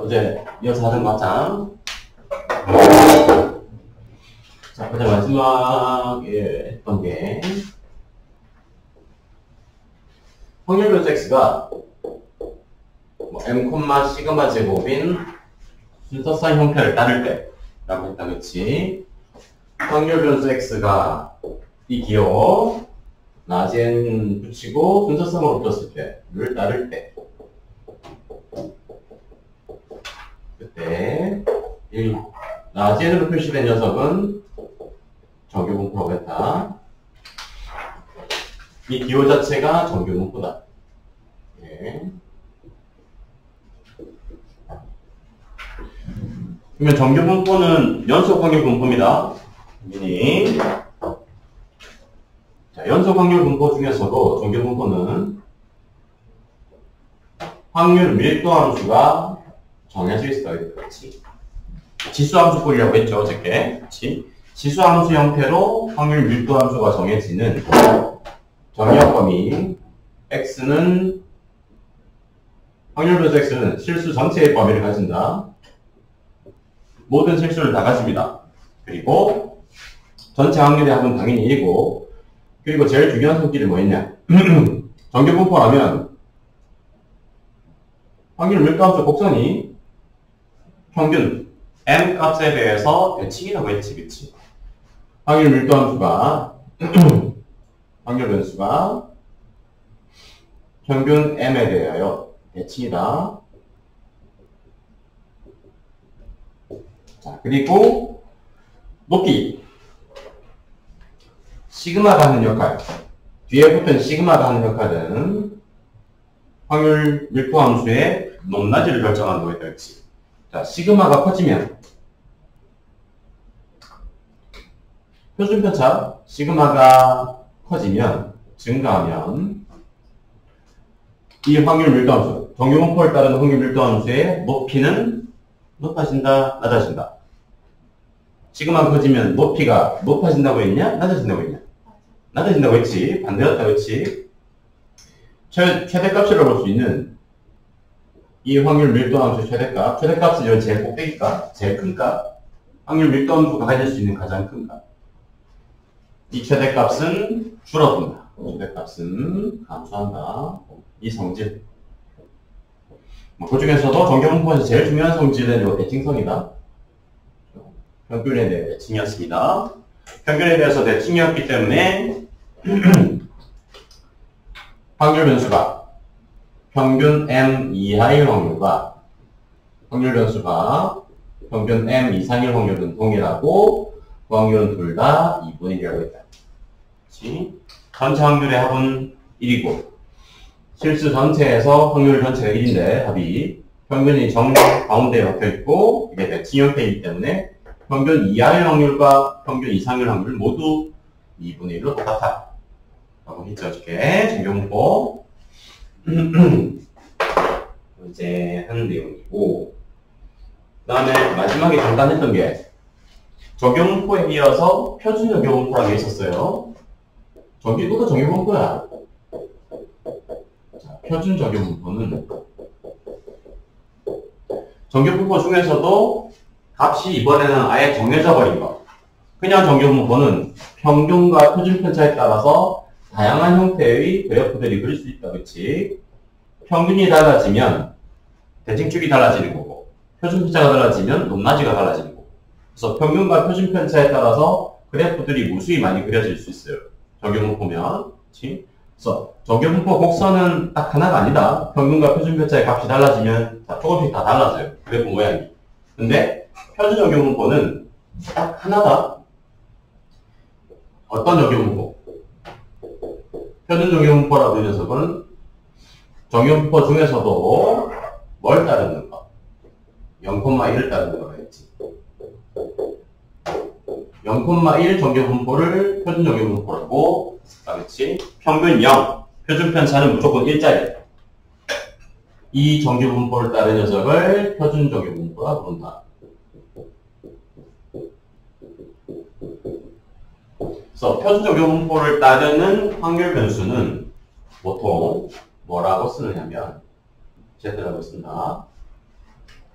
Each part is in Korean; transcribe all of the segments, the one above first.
어제 이어서 하던 거 하자. 자, 어제 마지막에 했던 게 확률 변수 x가 m, 시그마 제곱인 순서상 형태를 따를 때 라고 했다, 그치? 확률 변수 x가 이 기호 낮엔 붙이고 순서상으로 붙었을 때를 따를 때 그때 이 라지엔으로 표시된 녀석은 정규분포라고 했다. 이 기호 자체가 정규분포다. 예. 그러면 정규분포는 연속 확률 분포입니다. 자, 연속 확률 분포 중에서도 정규분포는 확률 밀도 함수가 정해져 있어요. 그렇지? 지수함수 꼴이라고 했죠, 어저께. 그렇지? 지수함수 형태로 확률 밀도 함수가 정해지는 정의역 범위 x는 확률 변수 x는 실수 전체의 범위를 가진다. 모든 실수를 다 가집니다. 그리고 전체 확률의 합은 당연히 1이고, 그리고 제일 중요한 성질이 뭐였냐? 정규분포라면 확률 밀도 함수 곡선이 평균 m 값에 대해서 대칭이라고 했지, 그치? 확률 밀도 함수가 확률 변수가 평균 m에 대하여 대칭이다. 자, 그리고 높이 시그마가 하는 역할, 뒤에 붙은 시그마가 하는 역할은 확률 밀도 함수의 높낮이를 결정한다고 했다, 그치? 자, 시그마가 커지면 표준 편차 시그마가 커지면 증가하면 이 확률 밀도 함수, 정규분포를 따르는 확률 밀도 함수의 높이는 높아진다, 낮아진다. 시그마가 커지면 높이가 높아진다고 했냐, 낮아진다고 했냐? 낮아진다고 했지. 반대였다고 했지. 최대값이라고 볼 수 있는 이 확률 밀도 함수 최대값, 최대값은 제일 꼭대기값, 제일 큰 값, 확률 밀도 함수가 가질 수 있는 가장 큰 값. 이 최대값은 줄어든다. 최대값은 감소한다. 이 성질. 그 중에서도 정규분포에서 제일 중요한 성질은 이 대칭성이다. 평균에 대해 대칭이었습니다. 평균에 대해서 대칭이었기 때문에 확률 변수가 평균 m 이하일 확률과 확률 변수가 평균 m 이상일 확률은 동일하고 그 확률은 둘 다 2분의 1이라고 했다. 그렇지? 전체 확률의 합은 1이고 실수 전체에서 확률 전체가 1인데 합이 평균이 정 가운데에 박혀있고 이게 대칭 형태이기 때문에 평균 이하일 확률과 평균 이상일 확률 모두 2분의 1로 똑같다. 라고 했죠, 어저께. 정규분포. 이제 하는 내용이고, 그 다음에 마지막에 잠깐 했던 게 적용분포에 이어서 표준 적용분포라는 게 있었어요. 이것도 적용분포야. 자, 표준 적용분포는 적용분포 중에서도 값이 이번에는 아예 정해져 버린 거. 그냥 적용분포는 평균과 표준 편차에 따라서 다양한 형태의 그래프들이 그릴 수 있다, 그치? 평균이 달라지면 대칭축이 달라지는 거고, 표준편차가 달라지면 높낮이가 달라지는 거고. 그래서 평균과 표준편차에 따라서 그래프들이 무수히 많이 그려질 수 있어요. 정규분포면. 그치? 그래서 정규분포 곡선은 딱 하나가 아니다. 평균과 표준편차의 값이 달라지면 조금씩 다 달라져요. 그래프 모양이. 근데 표준 정규분포는 딱 하나다. 어떤 정규분포? 표준 정규분포라고 이 녀석은 정규분포 중에서도 뭘 따르는가? 0,1을 따르는 거라 했지. 0,1 정규분포를 표준 정규분포라고 그렇지? 평균 0, 표준편차는 무조건 1짜리. 이 정규분포를 따른 녀석을 표준 정규분포라 부른다. 그래서 표준 정규분포를 따르는 확률 변수는 보통 뭐라고 쓰느냐면 Z라고 쓴다.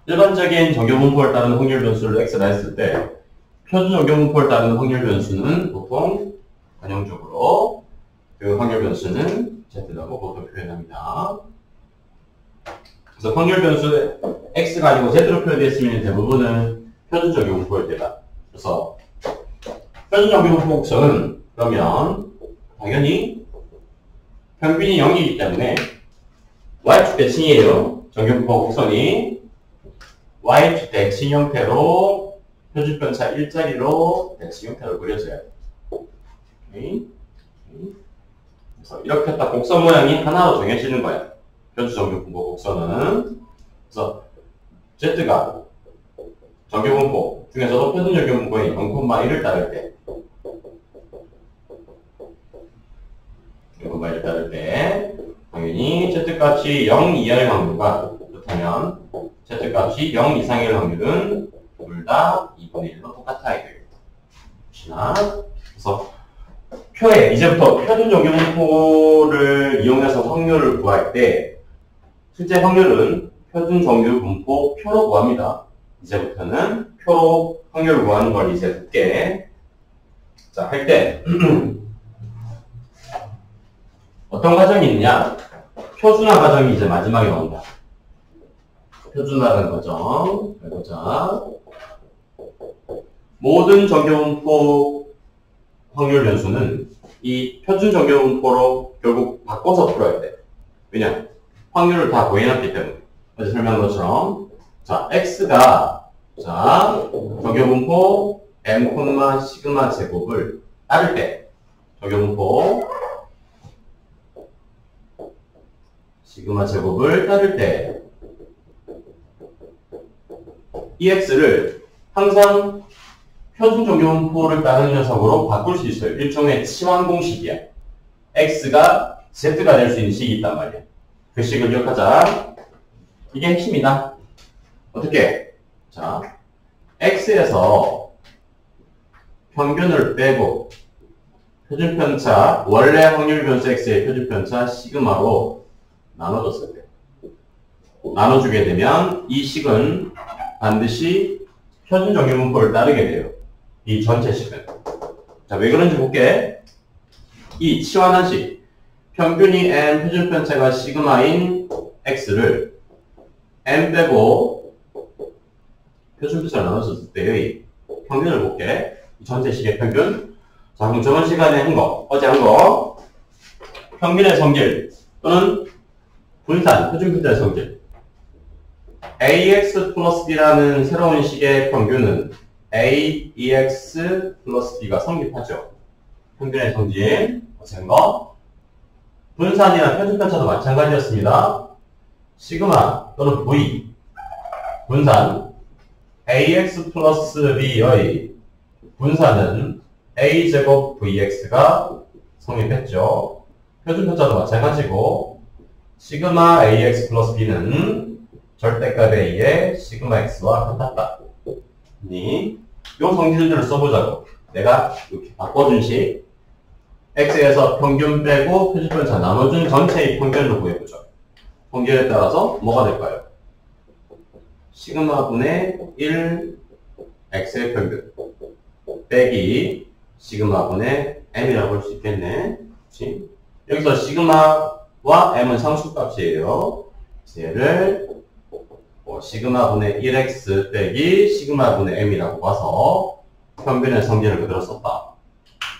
일반적인 정규분포를 따르는 확률 변수를 X라 했을 때 표준 정규분포를 따르는 확률 변수는 보통 전형적으로 그 확률 변수는 Z라고 보통 표현합니다. 그래서 확률 변수 X가 아니고 Z로 표현되어 있으면 대부분은 표준 정규분포일 때다. 그래서 표준 정규분포 곡선은 그러면 당연히 평균이 0이기 때문에 Y축 대칭이에요. 정규분포 곡선이 Y축 대칭 형태로 표준편차 1짜리로 대칭 형태로 그려져야 돼. 오케이. 그래서 이렇게 딱 곡선 모양이 하나로 정해지는 거야. 표준 정규분포 곡선은. 그래서 Z가 정규분포 중에서도 표준 정규분포의 0,1을 따를 때 0,1을 따를 때 당연히 Z값이 0 이하일 확률과 그렇다면 Z값이 0 이상일 확률은 둘 다 2분의 1로 똑같아야 되겠다. 그래서 표에 이제부터 표준 정규분포를 이용해서 확률을 구할 때 실제 확률은 표준 정규분포 표로 구합니다. 이제부터는 표로 확률을 구하는 걸 이제 듣게 자, 할 때 어떤 과정이 있느냐? 표준화 과정이 이제 마지막에 나온다. 표준화라는 과정 해보자. 모든 정규분포 확률 변수는 이 표준 정규분포로 결국 바꿔서 풀어야 돼. 왜냐? 확률을 다 구해놨기 때문에. 어제 설명한 것처럼 자, x가 자 정규분포 m, 시그마 제곱을 따를 때 정규분포 시그마 제곱을 따를 때 이 x를 항상 표준 정규분포를 따르는 녀석으로 바꿀 수 있어요. 일종의 치환 공식이야. x가 z가 될 수 있는 식이 있단 말이야. 그 식을 기억하자. 이게 핵심이다. 어떻게? 자, x에서 평균을 빼고 표준편차, 원래 확률 변수 x의 표준편차 시그마로 나눠줬을 때 나눠주게 되면 이 식은 반드시 표준 정규분포를 따르게 돼요. 이 전체 식은. 자, 왜 그런지 볼게. 이 치환한 식, 평균이 n, 표준편차가 시그마인 x를 n 빼고 표준편차를 나눴을 때의 평균을 볼게. 이 전체 식의 평균. 자, 그럼 저번 시간에 한 거, 어제 한 거, 평균의 성질 또는 분산, 표준편차의 성질. ax 플러스 b라는 새로운 식의 평균은 a, ex 플러스 b가 성립하죠. 평균의 성질, 어제 한 거. 분산이나 표준편차도 마찬가지였습니다. 시그마 또는 v, 분산, ax 플러스 b의 분산은 a제곱 vx가 성립했죠. 표준편차도 마찬가지고 시그마 ax 플러스 b는 절대값 a의 시그마 x와 같았다. 이 성질들을 써보자고. 내가 이렇게 바꿔준 식 x에서 평균 빼고 표준편차 나눠준 전체의 평균을 구해보죠. 성질에 따라서 뭐가 될까요? 시그마분의 1 x의 평균 빼기 시그마분의 m이라고 볼 수 있겠네. 그치? 여기서 시그마 x와 m은 상수값이에요. 얘를 시그마분의 1x 빼기 시그마분의 m이라고 봐서 평균의 성질을 그대로 썼다.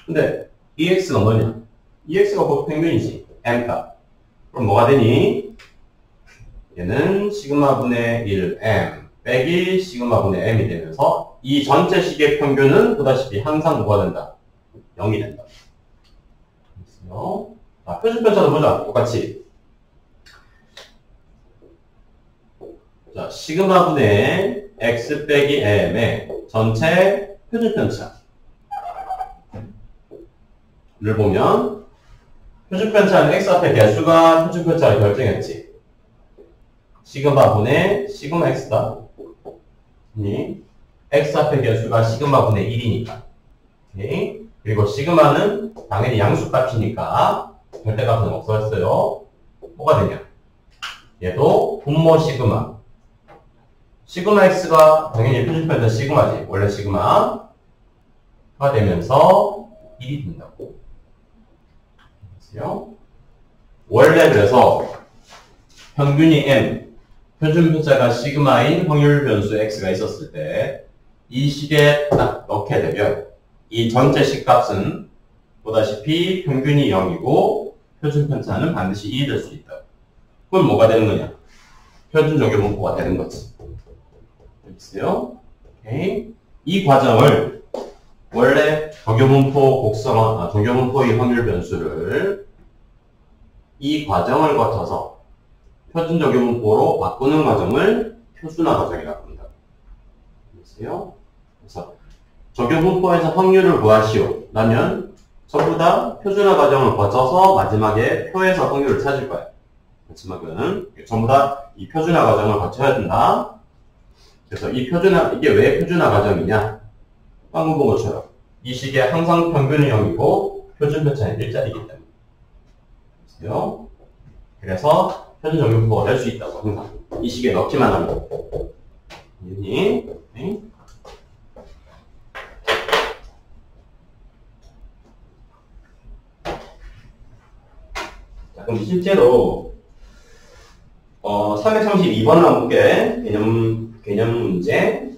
근데 이 x가 뭐냐? 이 x가 곧 평균이지. m값. 그럼 뭐가 되니? 얘는 시그마분의 1m 빼기 시그마분의 m이 되면서 이 전체 식의 평균은 보다시피 항상 뭐가 된다? 0이 된다. 자, 표준편차도 보자. 똑같이. 자, 시그마분의 x 빼기 m의 전체 표준편차를 보면 표준편차는 x 앞에 개수가 표준편차를 결정했지. 시그마분의 시그마 x다. x 앞에 개수가 시그마분의 1이니까. 오케이. 그리고 시그마는 당연히 양수값이니까 절대값은 없어졌어요. 뭐가 되냐? 얘도 분모 시그마. 시그마 x가 당연히 표준편차 시그마지. 원래 시그마가 되면서 1이 된다고. 원래 그래서 평균이 m, 표준편차가 시그마인 확률 변수 x가 있었을 때 이 식에 딱 넣게 되면 이 전체 식값은 보다시피 평균이 0이고 표준편차는 반드시 2이 될 수 있다. 그럼 뭐가 되는 거냐? 표준적용분포가 되는 거지. 알겠어요? 오케이. 이 과정을 원래 정교분포 곡성화, 정교분포의 확률 변수를 이 과정을 거쳐서 표준적용분포로 바꾸는 과정을 표준화 과정이라고 합니다. 알겠어요? 그래서 적용분포에서 확률을 구하시오. 라면 전부 다 표준화 과정을 거쳐서 마지막에 표에서 확률을 찾을 거예요. 마지막은 전부 다 이 표준화 과정을 거쳐야 된다. 그래서 이 이게 왜 표준화 과정이냐? 방금 본 것처럼 이 식에 항상 평균이 0이고 표준편차는 1짜리이기 때문에. 그래서 표준 적용분포가 될 수 있다고 항상 이 식에 넣기만 하면. 자, 그럼 실제로 332번을 한번 볼게. 개념 문제.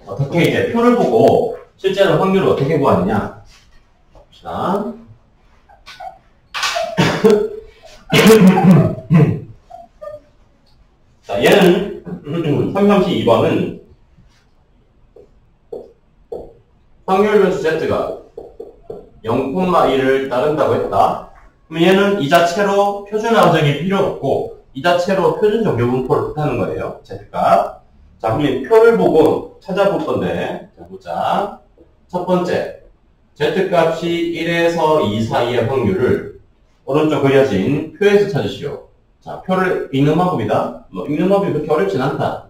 어떻게 이제 표를 보고 실제로 확률을 어떻게 구하느냐. 봅시다. 자, 얘는 332번은 확률 변수 z가 0,1을 따른다고 했다. 그럼 얘는 이 자체로 표준화 과정이 필요 없고 이 자체로 표준 적용분포를 못하는 거예요. z값. 자, 그럼 표를 보고 찾아볼 건데, 자, 보자. 첫 번째, z값이 1에서 2 사이의 확률을 오른쪽 그려진 표에서 찾으시오. 자, 표를 읽는 방법이다. 읽는 방법이 그렇게 어렵진 않다.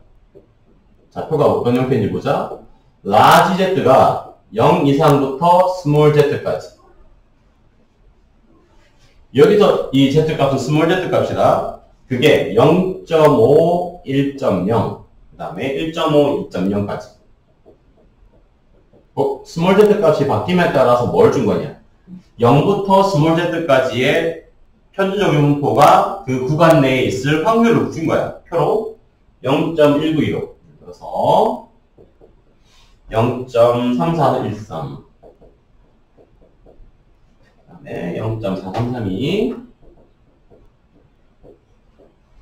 자, 표가 어떤 형태인지 보자. large z가 0 이상부터 small z까지. 여기서 이 z값은 small z값이다. 그게 0.5, 1.0, 그 다음에 1.5, 2.0까지. 스몰 z 값이 바뀜에 따라서 뭘 준 거냐? 0부터 스몰 z까지의 편준적용분포가 그 구간 내에 있을 확률을 준 거야. 표로 0.192로. 그래서 0.3413. 그 다음에 0.4332.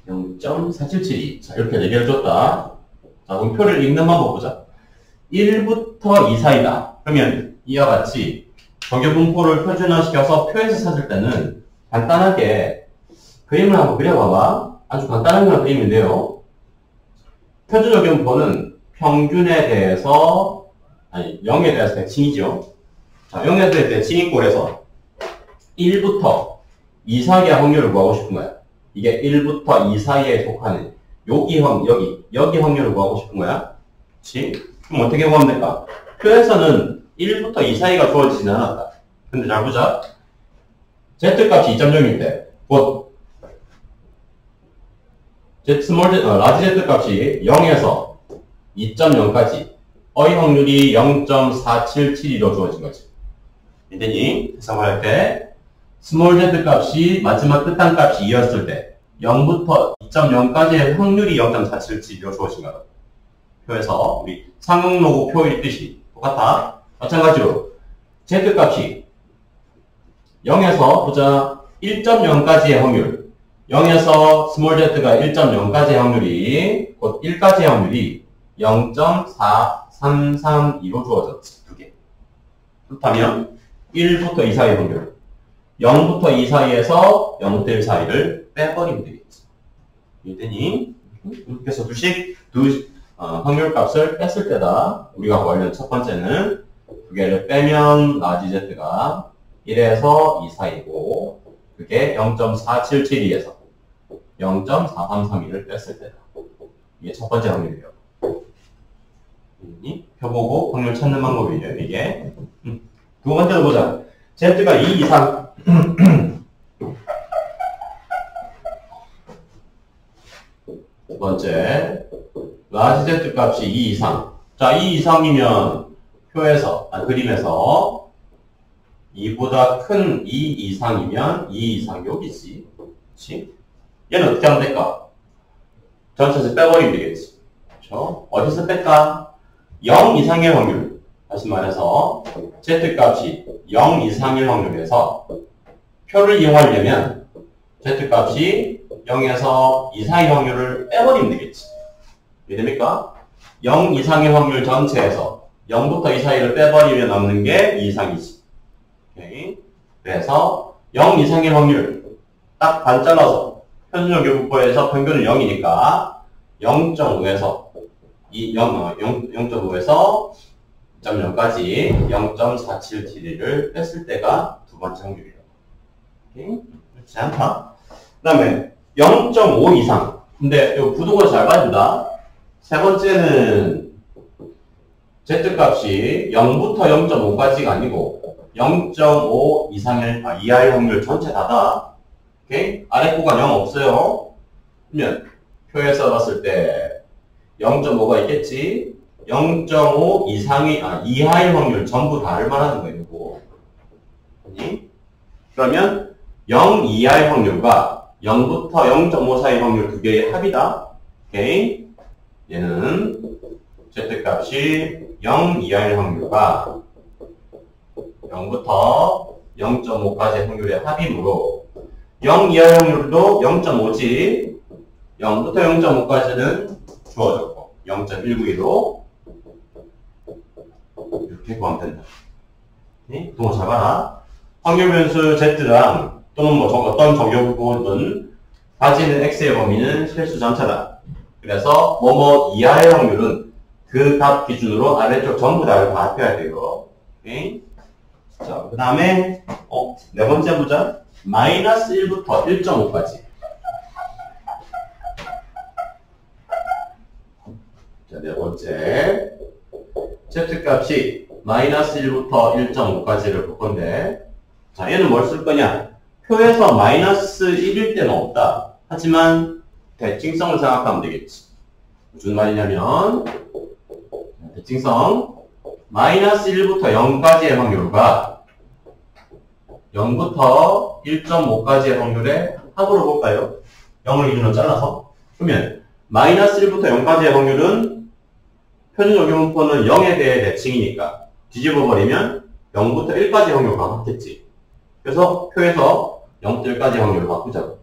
0.4772. 자, 이렇게 4개를 줬다. 자, 그럼 표를 읽는 방법 보자. 1부터 2 사이다. 그러면 이와 같이 정교분포를 표준화시켜서 표에서 찾을 때는 간단하게 그림을 한번 그려봐봐. 아주 간단한 그런 그림인데요. 표준적용분포는 평균에 대해서, 0에 대해서 대칭이죠. 자, 0에 대해서 대칭이고 그래서 1부터 2 사이의 확률을 구하고 싶은 거야. 이게 1부터 2 사이에 속하는 여기 확률을 구하고 싶은 거야. 그치? 그럼 어떻게 구하면 될까? 표에서는 1부터 2 사이가 주어지진 않았다. 근데 잘 보자. z값이 2.0일 때, 곧 라지 z값이 0에서 2.0까지 어의 확률이 0.477로 주어진 거지. 이더니 해석을 할 때 스몰 z 값이 마지막 끝단값이 2였을 때 0부터 2.0까지의 확률이 0.477로 주어진다. 표에서 우리 상응로고 표 읽듯이 똑같아. 마찬가지로 z 값이 0에서 보자 1.0까지의 확률 0에서 스몰 z가 1.0까지의 확률이 곧 1까지의 확률이 0.4332로 주어졌지. 두 개. 그렇다면 1부터 2 사이의 확률 0부터 2 사이에서 0부터 1 사이를 빼버리면 되겠지. 이랬더니 이렇게 해서 확률 값을 뺐을 때다. 우리가 구하려는 첫 번째는 두 개를 빼면 라지 z가 1에서 2 사이고 그게 0.4772에서 0.4332를 뺐을 때다. 이게 첫 번째 확률이에요. 펴보고 확률 찾는 방법이에요. 이게 두 번째로 보자. z가 2 이상 두 번째 라지 z 값이 2 이상 자 2 이상이면 표에서 그림에서 2보다 큰 2 이상이면 2 이상 여기지. 그렇지? 얘는 어떻게 하면 될까? 전체에서 빼버리면 되겠지. 그렇죠? 어디서 뺄까? 0 이상의 확률. 다시 말해서 z 값이 0 이상일 확률에서 표를 이용하려면 z 값이 0에서 이상의 확률을 빼버리면 되겠지. 이해됩니까? 0 이상의 확률 전체에서 0부터 2 사이를 빼버리면 남는 게 2 이상이지. 오케이. 그래서 0 이상의 확률 딱 반 잘라서 편준적교부포에서 평균은 0이니까 0.5에서 0.5에서 2.0까지 0.47TD를 뺐을 때가 두 번째 확률이에요. 오케이? 그렇지 않다. 그 다음에 0.5 이상. 근데 이거 부등호를 잘 봐야 된다. 세 번째는 z값이 0부터 0.5까지가 아니고 0.5 이하의 확률 전체 다다. 오케이? 아랫부가 0 없어요. 그러면 표에서 봤을 때 0.5가 있겠지. 0.5 이하의 확률 전부 다를 말하는 거예요. 이거. 그러면 0 이하의 확률과 0부터 0.5 사이의 확률 두 개의 합이다. 오케이? 얘는 z값이 0 이하의 확률과 0부터 0.5까지의 확률의 합이므로 0 이하의 확률도 0.5지 0부터 0.5까지는 주어졌고 0.192로 이렇게 구하면 된다. 동호 잘 봐라. 확률 변수 z랑 또는 뭐 어떤 정규부호든 가지는 x의 범위는 실수 전체다. 그래서 뭐뭐 이하의 확률은 그 값 기준으로 아래쪽 전부 다를 다 합해야 돼요. 오케이? 자, 그 다음에 네 번째 보자. 마이너스 1부터 1.5까지. 자, 네 번째. z값이 마이너스 1부터 1.5까지를 볼 건데, 자, 얘는 뭘 쓸 거냐? 표에서 마이너스 1일 때는 없다. 하지만 대칭성을 생각하면 되겠지. 무슨 말이냐면, 대칭성, 마이너스 1부터 0까지의 확률과 0부터 1.5까지의 확률의 합으로 볼까요? 0을 기준으로 잘라서. 그러면 마이너스 1부터 0까지의 확률은 표준 적용분포는 0에 대해 대칭이니까 뒤집어 버리면 0부터 1까지 확률과 같겠지. 그래서 표에서 0부터 1까지 확률을 바꾸자고.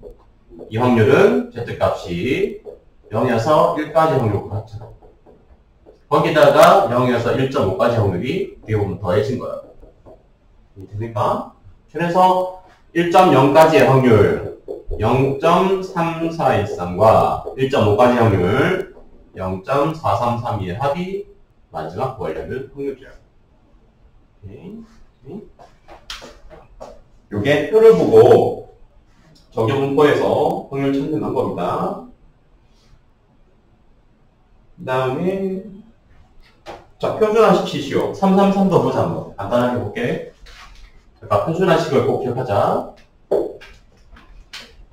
이 확률은 z값이 0에서 1까지 확률과 같잖아. 거기다가 0에서 1.5까지 확률이 뒤에 보면 더해진 거야. 됩니까? 그래서 1.0까지의 확률 0.3413과 1.5까지 확률 0.4332의 합이 마지막 구하려는 확률이야. 요게 표를 보고 정규분포에서 확률 찾는 방법이다. 그 다음에 자, 표준화시키시오. 333도 보자 한번. 간단하게 볼게. 그러니까 표준화식을 꼭 기억하자.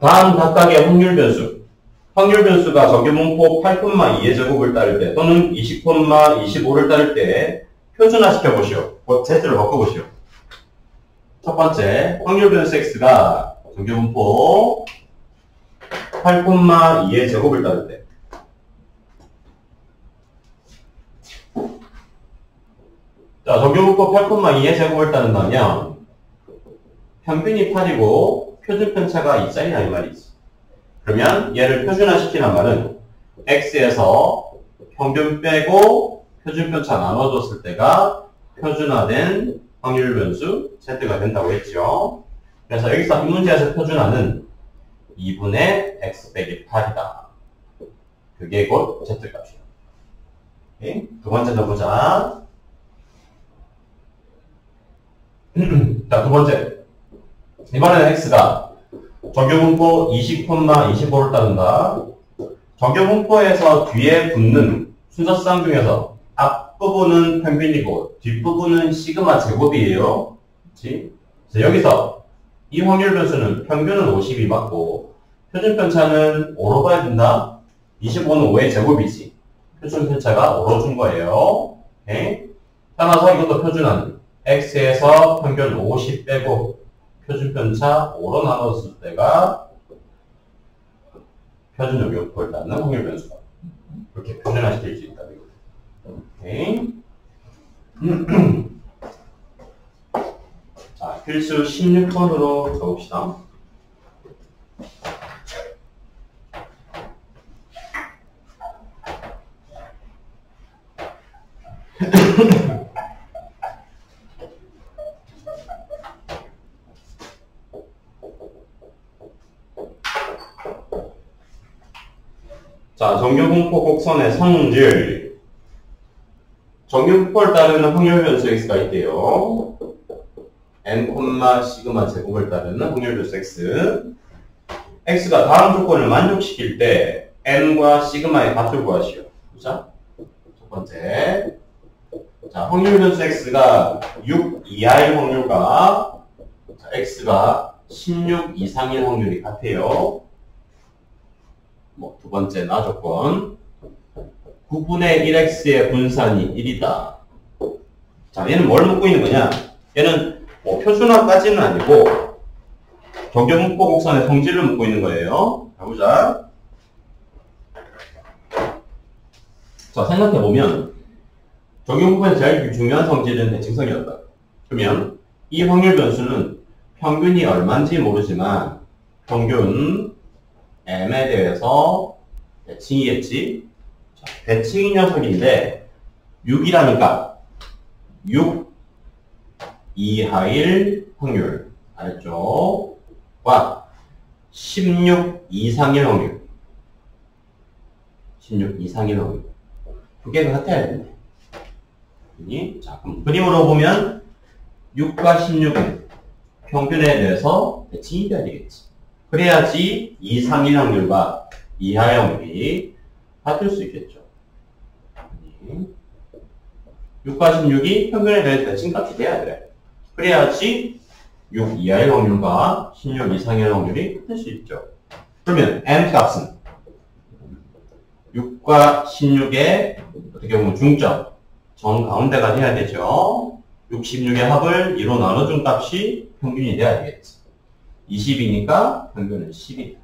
다음 각각의 확률 변수. 확률 변수가 정규분포 8,2의 제곱을 따를 때 또는 20,25를 따를 때 표준화시켜 보시오. z를 바꿔 보시오. 첫 번째, 확률 변수 x가 정규분포 8,2의 제곱을 따를 때. 자, 정규분포 8,2의 제곱을 따른다면 평균이 8이고 표준 편차가 2짜리다 이 말이지. 그러면 얘를 표준화시키란 말은 x에서 평균 빼고 표준 편차 나눠줬을 때가 표준화된 확률 변수 z가 된다고 했죠. 그래서 여기서 이 문제에서 표준화는 2분의 x 빼기 8이다. 그게 곧 z값이야. 오케이? 두 번째도 보자. 자, 두 번째. 이번에는 x가 정규분포 20,25를 따른다. 정규분포에서 뒤에 붙는 순서상 중에서 앞부분은 평균이고 뒷부분은 시그마 제곱이에요. 그렇지? 그래서 여기서 이 확률 변수는 평균은 50이 맞고 표준 편차는 5로 봐야 된다. 25는 5의 제곱이지. 표준 편차가 5로 준 거예요. 오케이? 따라서 이것도 표준화는 x에서 평균 50 빼고 표준 편차 5로 나눴을 때가 표준 정규분포를 따르는 확률 변수다. 그렇게 표준화시킬 수 있다. 오케이. 자, 필수 16번으로 적읍시다. 자, 정규분포 곡선의 성질. 정규분포를 따르는 확률 변수 x가 있대요. n, 시그마 제곱을 따르는 확률 변수 x. x가 다음 조건을 만족시킬 때 n과 시그마의 값을 구하시오. 보자. 첫 번째. 자, 확률 변수 x가 6 이하일 확률과 자, x가 16 이상일 확률이 같아요. 두 번째 나 조건. 9분의 1x의 분산이 1이다. 자, 얘는 뭘 묻고 있는 거냐? 얘는 표준화까지는 아니고 정규분포 곡선의 성질을 묻고 있는 거예요. 가보자. 자, 생각해보면 정규분포에서 제일 중요한 성질은 대칭성이었다. 그러면 이 확률 변수는 평균이 얼마인지 모르지만 평균 m에 대해서 대칭이겠지. 자, 대칭 녀석인데 6이라는 값, 6 이하일 확률 알죠? 과 16 이상일 확률, 16 이상일 확률 두 개가 같아야 되네. 자, 그럼 그림으로 보면 6과 16은 평균에 대해서 대칭이 돼야 되겠지. 그래야지 이상일 확률과 이하의 확률이 같을 수 있겠죠. 6과 16이 평균에 대해 대칭값이 돼야 돼. 그래야지 6 이하의 확률과 16 이상의 확률이 같을 수 있죠. 그러면 m 값은 6과 16의 어떻게 보면 중점, 정가운데가 돼야 되죠. 6, 16의 합을 2로 나눠준 값이 평균이 돼야 되겠지. 20이니까 평균은 10이다.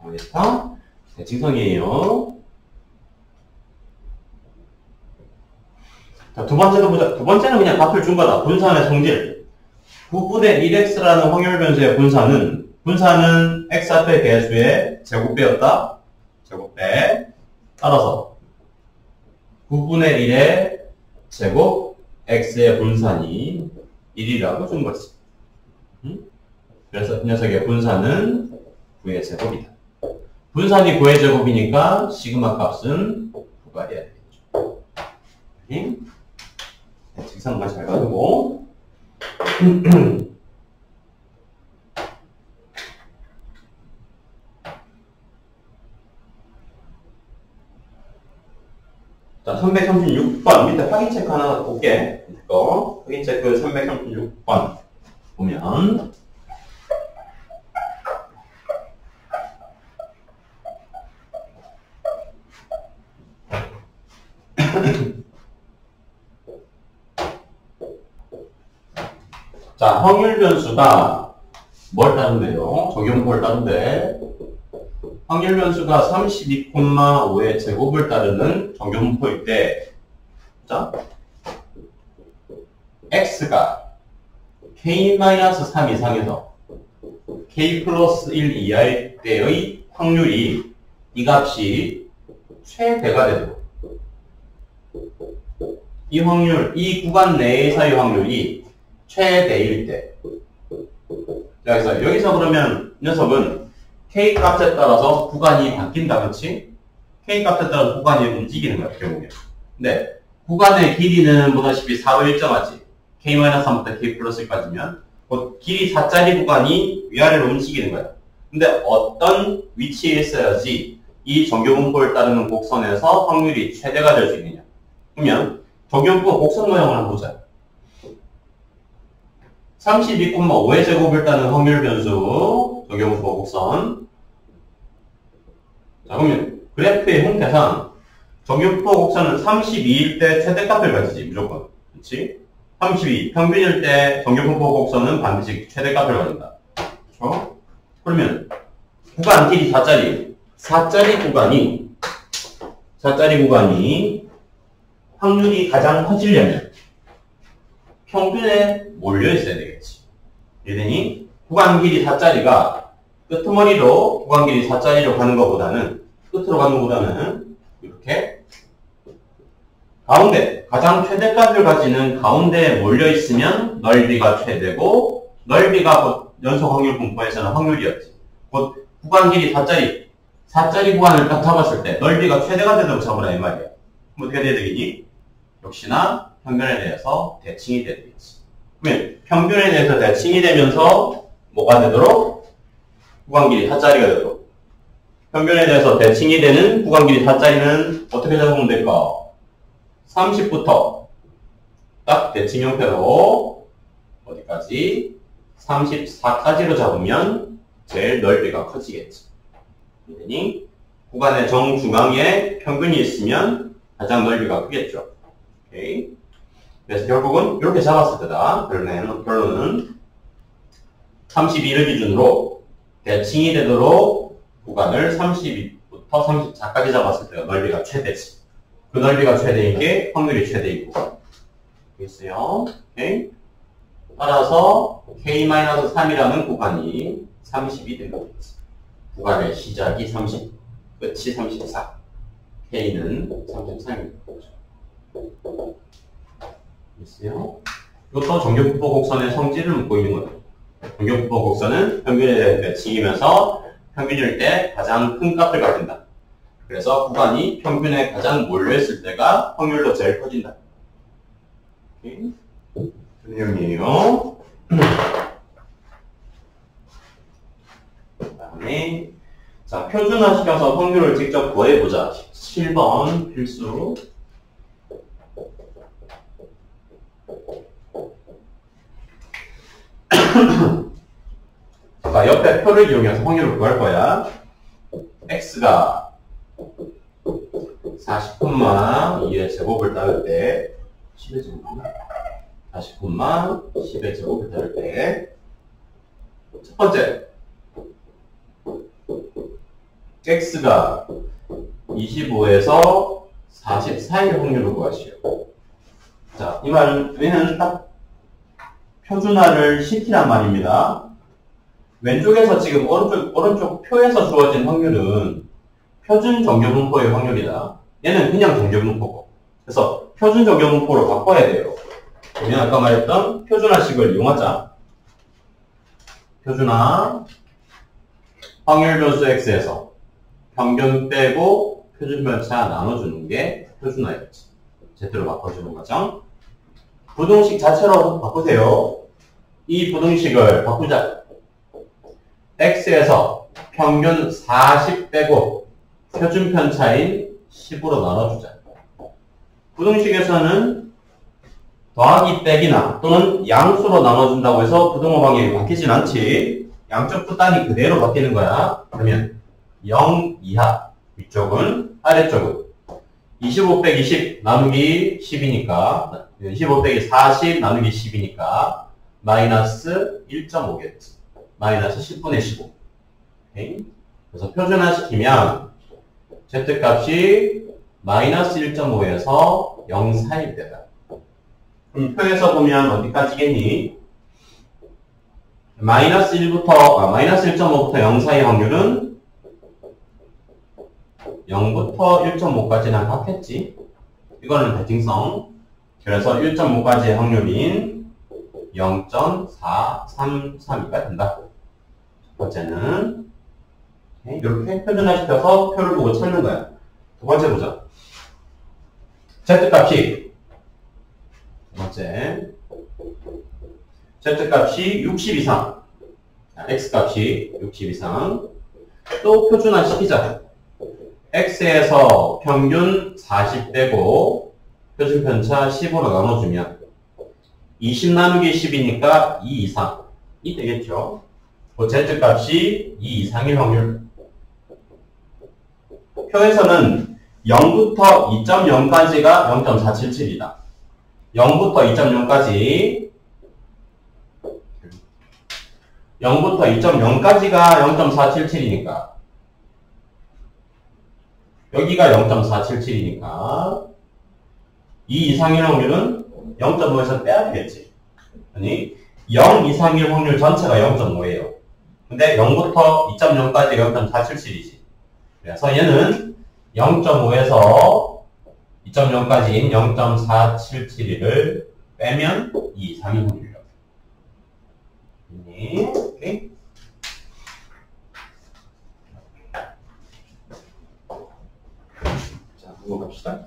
알겠어? 대칭성이에요. 자, 두 번째도 보자. 두 번째는 그냥 값을 준 거다. 분산의 성질. 9분의 1x라는 확률 변수의 분산은 x 앞의 개수의 제곱배였다. 제곱배. 따라서 9분의 1의 제곱 x의 분산이 1이라고 준 거지. 그래서 이 녀석의 분산은 9의 제곱이다. 분산이 9의 제곱이니까 시그마 값은 9가 돼야 되겠죠. 네, 직선만 잘 가지고. 자, 336번. 밑에 확인 체크 하나 볼게. 이거. 확인 체크 336번. 보면. 확률 변수가 뭘 따른대요? 적용법을 따른대. 확률 변수가 32,5의 제곱을 따르는 적용법일 때, 자, x가 k-3 이상에서 k 플러스 1 이하일 때의 확률이 이 값이 최대가 되도록, 이 확률, 이 구간 내에서의 확률이 최대일 때. 자, 그래서 여기서 그러면 이 녀석은 k 값에 따라서 구간이 바뀐다, 그렇지? k 값에 따라서 구간이 움직이는 거야, 어떻게 보면. 근데 구간의 길이는 보다시피 4로 일정하지. k-3부터 k 플러스 1까지면 길이 4짜리 구간이 위아래로 움직이는 거야. 근데 어떤 위치에 있어야지 이 정교분포를 따르는 곡선에서 확률이 최대가 될 수 있느냐. 그러면 정교분포 곡선 모형을 한번 보자. 32,5의 제곱을 따르는 확률 변수 정교분포 곡선. 자, 그러면 그래프의 형태상 정교분포 곡선은 32일 때 최대값을 가지지, 무조건. 그렇지? 32, 평균일 때 정교분포 곡선은 반드시 최대값을 가진다. 그렇죠? 그러면 구간 길이 4짜리 구간이 확률이 가장 커지려면 평균에 몰려 있어야 되겠지. 이러니 구간 길이 4짜리가 끄트머리로 구간 길이 4짜리로 가는 것보다는, 끝으로 가는 것보다는 이렇게 가운데, 가장 최대값을 가지는 가운데에 몰려있으면 넓이가 최대고, 넓이가 곧 연속 확률 분포에서는 확률이었지. 곧 구간 길이 4짜리 구간을 딱 잡았을 때 넓이가 최대가 되도록 잡으라 이 말이야. 그럼 어떻게 돼야 되겠니? 역시나 평균에 대해서 대칭이 돼야 되겠지. 그러면 평균에 대해서 대칭이 되면서 뭐가 되도록? 구간 길이 4짜리가 되도록. 평균에 대해서 대칭이 되는 구간 길이 4짜리는 어떻게 잡으면 될까? 30부터 딱 대칭 형태로 어디까지? 34까지로 잡으면 제일 넓이가 커지겠지. 그러니 구간의 정중앙에 평균이 있으면 가장 넓이가 크겠죠. 오케이. 그래서 결국은 이렇게 잡았을 때다. 결론은 32를 기준으로 대칭이 되도록 구간을 32부터 34까지 잡았을 때가 넓이가 최대지. 그 넓이가 최대인 게 확률이 최대이고. 알겠어요? 오케이. 따라서 k-3이라는 구간이 30이 되는 거겠지. 구간의 시작이 30, 끝이 34. k는 33입니다. 알겠어요? 이것도 정교분포 곡선의 성질을 묻고 있는 거예요. 정교분포 곡선은 평균에 대한 대칭이면서 평균일 때 가장 큰 값을 갖는다. 그래서 구간이 평균에 가장 몰려있을 때가 확률도 제일 커진다. 오케이. 그 내용이에요. 그 다음에, 자, 표준화시켜서 확률을 직접 구해보자. 7번 필수. 자, 옆에 표를 이용해서 확률을 구할 거야. x가 40,2의 제곱을 따를 때 10의 제곱이나 40,10의 제곱을 따를 때 첫 번째 x가 25에서 44의 확률을 구하시오. 자, 이 말은 딱 표준화를 시키란 말입니다. 왼쪽에서 지금 오른쪽 표에서 주어진 확률은 표준 정교분포의 확률이다. 얘는 그냥 정교분포고. 그래서 표준 정교분포로 바꿔야 돼요. 우리는 아까 말했던 표준화식을 이용하자. 표준화 확률 변수 x에서 평균 빼고 표준 편차 나눠주는 게 표준화였지. 제대로 바꿔주는 거죠. 부등식 자체로 바꾸세요. 이 부등식을 바꾸자. x에서 평균 40 빼고 표준 편차인 10으로 나눠주자. 부등식에서는 더하기 빼기나 또는 양수로 나눠준다고 해서 부등호 방향이 바뀌진 않지. 양쪽 끝단이 그대로 바뀌는 거야. 그러면 0 이하 위쪽은 아래쪽은 25 빼기 10 나누기 10이니까 25 빼기 40 나누기 10이니까 마이너스 1.5겠지. 마이너스 10분의 15. 오케이? 그래서 표준화시키면 Z값이 마이너스 1.5에서 0 사이일 때다. 그럼 표에서 보면 어디까지겠니? 마이너스 1.5부터 0 사이 확률은 0부터 1.5까지는 같겠지. 이거는 대칭성. 그래서 1.5까지의 확률인 0.433가 된다. 첫 번째는 이렇게 표준화시켜서 표를 보고 찾는 거야. 두 번째 보자. Z값이 두 번째 Z값이 60 이상, X값이 60 이상. 또 표준화시키자. X에서 평균 40 빼고 표준편차 10으로 나눠주면 20 나누기 10이니까 2 이상이 되겠죠. 그 Z값이 2 이상일 확률. 표에서는 0부터 2.0까지가 0.477이다. 0부터 2.0까지 0.477이니까 여기가 0.477이니까 2 이상일 확률은 0.5에서 빼야 되겠지. 아니 0 이상일 확률 전체가 0.5예요. 근데 0부터 2.0까지 0.477이지. 그래서 얘는 0.5에서 2.0까지인 0.477을 빼면 2 이상일 확률이라고. 오케이. 자, 넘어갑시다.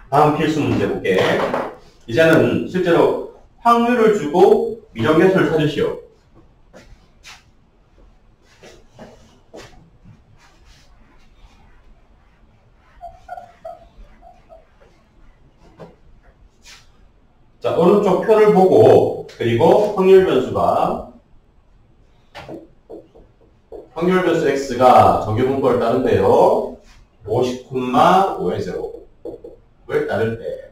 다음 필수 문제 볼게. 이제는 실제로 확률을 주고 미정계수를 찾으시오. 자, 오른쪽 표를 보고, 그리고 확률 변수가, 확률 변수 x가 정규분포를 따른대요. 50,5의 0을 따를 때.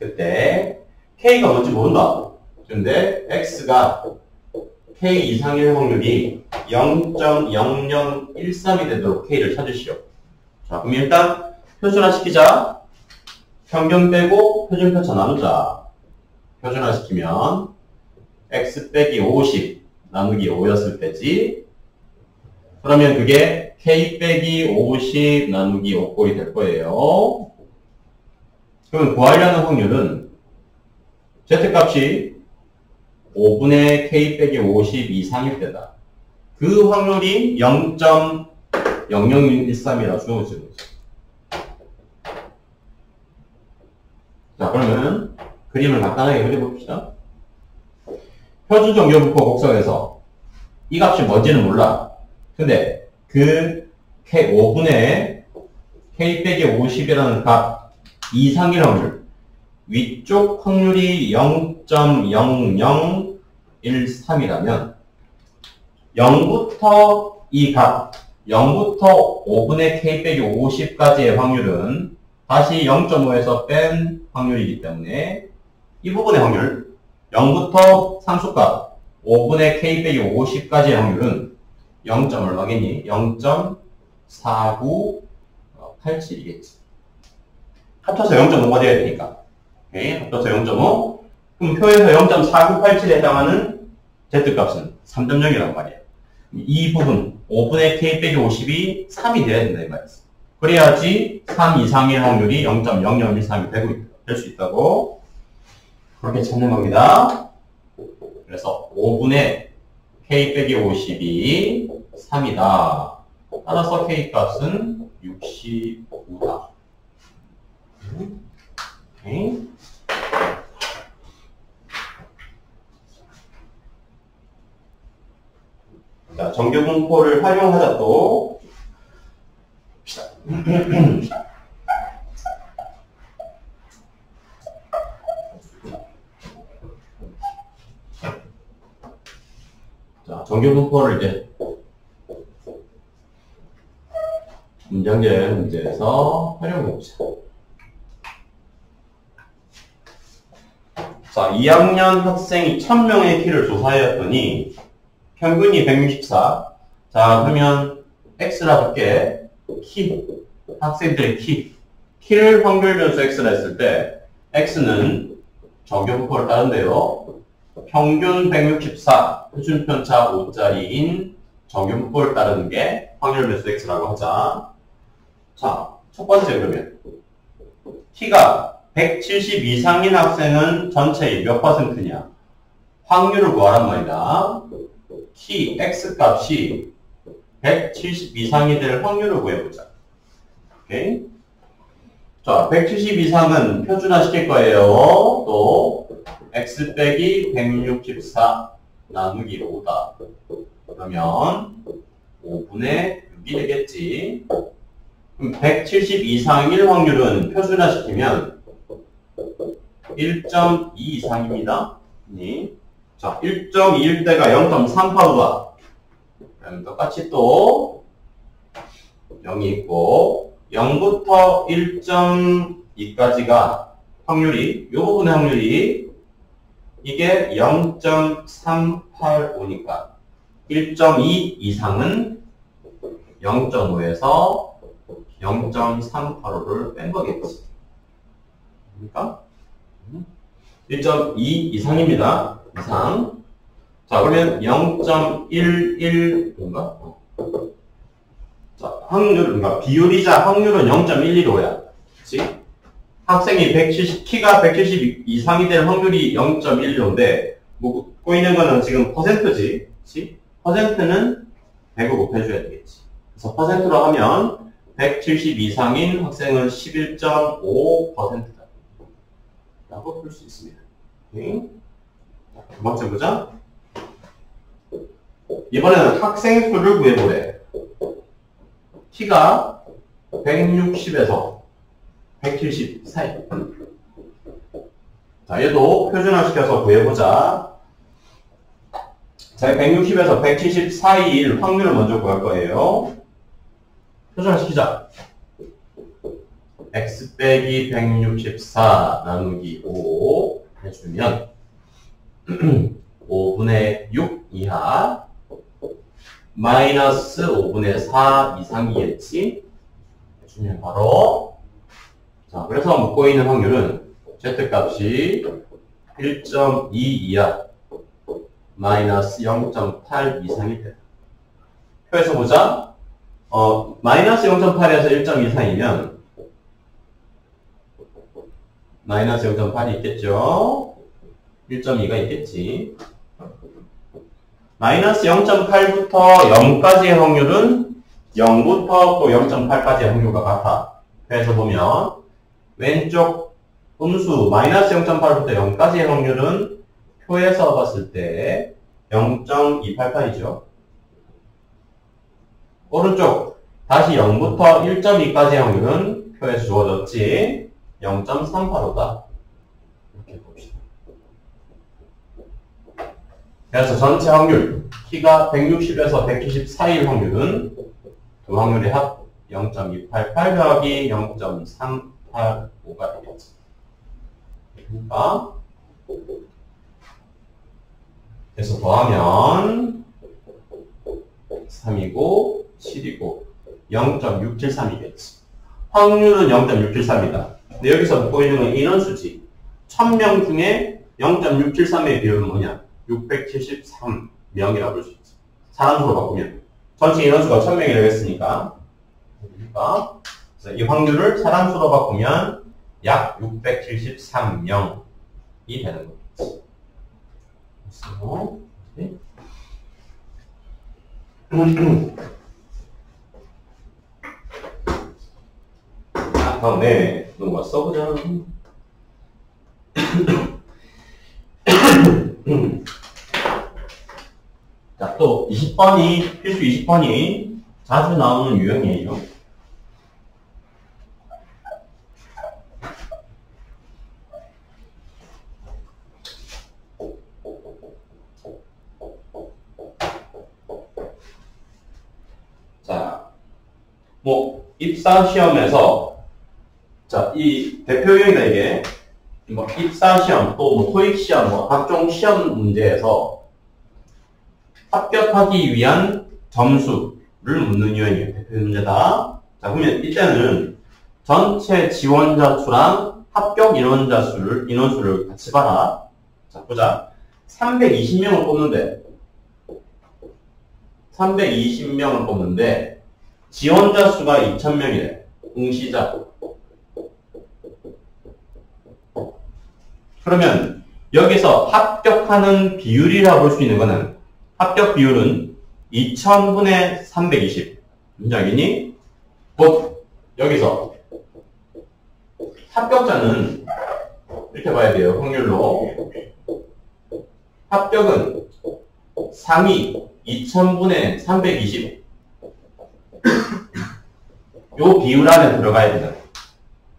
그때, k가 뭔지 모른다. 근데, x가 k 이상일 확률이 0.0013이 되도록 k를 찾으시오. 자, 그럼 일단, 표준화시키자. 평균 빼고 표준편차 나누자. 표준화시키면 x 빼기 50 나누기 5였을 때지. 그러면 그게 k 빼기 50 나누기 5꼴이 될 거예요. 그러면 구하려는 확률은 z값이 5분의 k 빼기 50 이상일 때다. 그 확률이 0.0013이라고 주어지는 거죠. 자, 그러면 그림을 간단하게 그려봅시다. 표준 정규분포 곡선에서 이 값이 뭔지는 몰라. 근데 그 5분의 k 빼기 50이라는 값 이상일 확률, 위쪽 확률이 0.0013이라면 0부터 이 값, 0부터 5분의 k 빼기 50까지의 확률은 다시 0.5에서 뺀 확률이기 때문에 이 부분의 확률 0부터 상수값 5분의 k 빼기 50까지의 확률은 0. 얼마겠니? 0.4987이겠지. 합쳐서 0.5가 되어야 되니까. 오케이? 합쳐서 0.5. 그럼 표에서 0.4987에 해당하는 z값은 3.0이란 말이야. 이 부분 5분의 k 빼기 50이 3이 되어야 된다 이 말이었어. 그래야지 3 이상의 확률이 0.0013이 될 수 있다고 그렇게 찾는 겁니다. 그래서 5분의 k 빼기 50이 3이다. 따라서 k 값은 65다. 오케이. 자, 정규분포를 활용하자 또. 자, 정규분포를 이제 문제에서 활용해보자. 2학년 학생이 1000명의 키를 조사하였더니 평균이 164. 자, 그러면 X라 볼게. 키. 학생들의 키. 키를 확률 변수 X라 했을 때 X는 정교분포를 따른대요. 평균 164. 표준 편차 5짜리인 정교분포를 따르는 게 확률 변수 X라고 하자. 자, 첫 번째 그러면 키가 170 이상인 학생은 전체의 몇 퍼센트냐? 확률을 구하란 말이다. 키 X 값이 170 이상이 될 확률을 구해보자. 오케이? 자, 170 이상은 표준화 시킬 거예요. 또 X 빼기 164 나누기 5다. 그러면 5분의 6이 되겠지. 그럼 170 이상일 확률은 표준화 시키면 1.2 이상입니다. 자, 1.2일 때가 0.38다. 그럼 똑같이 또 0이 있고 0부터 1.2까지가 확률이, 이 부분의 확률이 이게 0.385니까 1.2 이상은 0.5에서 0.385를 뺀 거겠지. 그러니까 1.2 이상입니다. 이상. 자, 그러면 0.11인가? 자, 확률, 그러니까 비율이자 확률은 0.115야. 그치? 학생이 170, 키가 170 이상이 될 확률이 0.15인데, 묻고 있는 거는 지금 퍼센트지. 그치? 퍼센트는 100을 곱해줘야 되겠지. 그래서 퍼센트로 하면 170 이상인 학생은 11.5%다. 라고 볼 수 있습니다. 오케이? 자, 두 번째 보자. 이번에는 학생 수를 구해보래. 키가 160에서 170 사이. 자, 얘도 표준화시켜서 구해보자. 자, 160에서 170 사이일 확률을 먼저 구할 거예요. 표준화시키자. X 빼기 164 나누기 5 해주면 5분의 6 이하 마이너스 5분의 4 이상이겠지? 해주면 바로, 자, 그래서 묻고 있는 확률은 Z값이 1.2 이하 마이너스 0.8 이상이 된다. 표에서 보자. 마이너스 0.8에서 1.2 사이면 마이너스 0.8이 있겠죠? 1.2가 있겠지. 마이너스 0.8부터 0까지의 확률은 0부터 또 0.8까지의 확률과 같아. 그래서 보면 왼쪽 음수 마이너스 0.8부터 0까지의 확률은 표에서 봤을 때 0.288이죠. 오른쪽 다시 0부터 1.2까지의 확률은 표에서 주어졌지. 0.385다. 이렇게 봅시다. 그래서 전체 확률, 키가 160에서 170 사이일 확률은 두 확률의 합 0.288 더하기 0.385가 되겠지. 그러니까 그래서 더하면 3이고 7이고 0.673이겠지. 확률은 0.673이다. 근데 여기서 묻고 있는 건 인원수지. 1000명 중에 0.673의 비율은 뭐냐? 673명이라고 볼 수 있지. 사람 수로 바꾸면. 전체 인원수가 1000명이라고 했으니까. 그러니까 이 확률을 사람 수로 바꾸면 약 673명이 되는 거겠지. 그래서, 네. 다음에 뭔가 써보자. 자, 또 20번이 필수 20번이 자주 나오는 유형이에요. 자, 뭐 입사 시험에서 자, 이 대표 유형이다 이게. 뭐 입사시험 또 뭐 토익시험 뭐 각종 시험 문제에서 합격하기 위한 점수를 묻는 유형이에요. 대표 문제다. 자, 그러면 이때는 전체 지원자 수랑 합격 인원수를 같이 봐라. 자, 보자. 320명을 뽑는데 지원자 수가 2,000명이래. 응시자. 그러면 여기서 합격하는 비율이라고 볼 수 있는 거는 합격 비율은 2000분의 320. 무슨 얘기니? 곧 여기서 합격자는 이렇게 봐야 돼요. 확률로. 합격은 상위 2000분의 320. 요 비율 안에 들어가야 된다.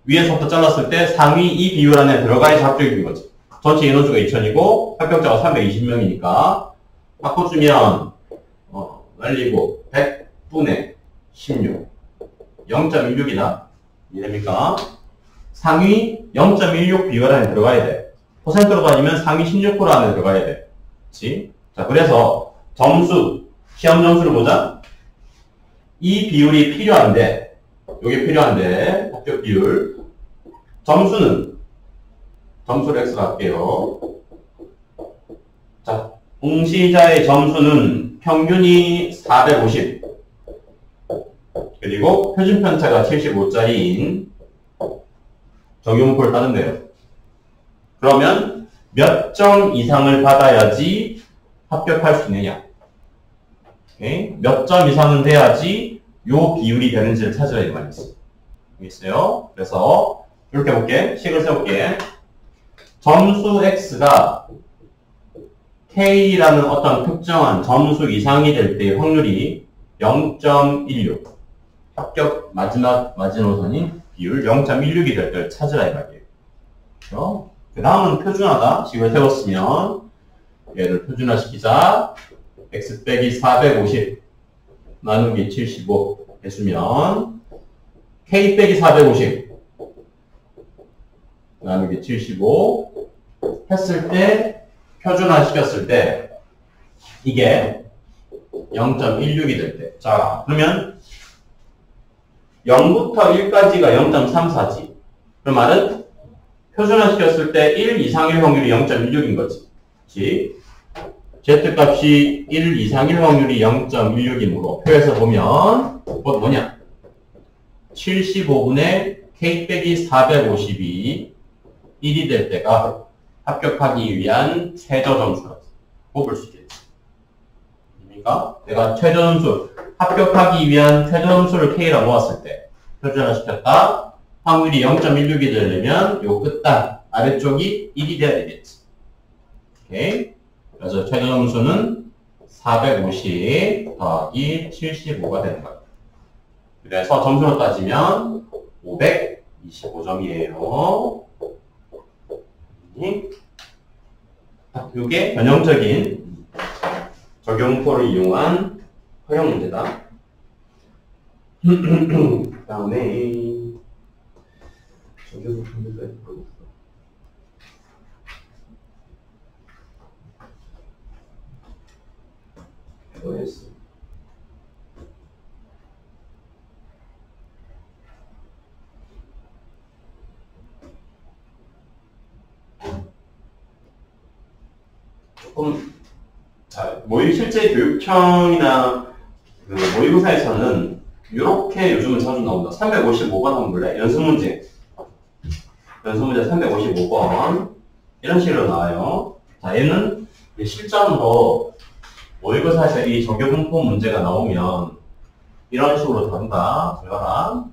위에서부터 잘랐을 때 상위 이 비율 안에 들어가야지 합격인 거지. 전체 인원수가 2000이고 합격자가 320명이니까 바꿔주면 날리고 100분의 16 0.16이다. 이해됩니까? 상위 0.16 비율 안에 들어가야 돼. 퍼센트로 따지면 상위 16% 안에 들어가야 돼. 그치? 자, 그래서 점수, 시험 점수를 보자. 이 비율이 필요한데, 요게 필요한데, 합격 비율. 점수를 X로 할게요. 자, 응시자의 점수는 평균이 450. 그리고 표준 편차가 75짜리인 적용표를 따른대요. 그러면 몇 점 이상을 받아야지 합격할 수 있느냐? 오케이? 몇 점 이상은 돼야지 요 비율이 되는지를 찾으라 이 말이지. 알겠어요? 그래서 이렇게 볼게. 식을 세볼게. 점수 X가 K라는 어떤 특정한 점수 이상이 될 때의 확률이 0.16. 합격 마지노선인 비율 0.16이 될 때를 찾으라 이 말이에요. 그렇죠? 그 다음은 표준화다. 식을 세웠으면 얘를 표준화시키자. X 빼기 450 나누기 75 해주면 K 빼기 450 나누기 75 했을 때 표준화 시켰을 때 이게 0.16이 될 때. 자, 그러면 0부터 1까지가 0.34지. 그 말은 표준화 시켰을 때 1 이상일 확률이 0.16인 거지. 그치? Z값이 1 이상일 확률이 0.16이므로 표에서 보면 곧 뭐냐? 75분의 K 빼기 450이 1이 될 때가 합격하기 위한 최저 점수라고 뽑을 수 있겠지. 그러니까 내가 최저 점수, 합격하기 위한 최저 점수를 K라고 모았을 때 표준화 시켰다. 확률이 0.16이 되려면 요 끝단 아래쪽이 1이 돼야 되겠지. 오케이. 그래서 최저 점수는 450 더하기 75가 되는 거예요. 그래서 점수로 따지면 525점이에요. 이게 전형적인 적용표를 이용한 허용 문제다. 그 다음에 적용표 문제가 있고 OS 조금 자, 실제 교육청이나 그 모의고사에서는 이렇게 요즘은 자주 나온다. 355번 한번 볼래? 연습문제 355번 이런 식으로 나와요. 자, 얘는 실전으로 모의고사에서 이 적용분포 문제가 나오면 이런 식으로 다룬다. 잘 봐라.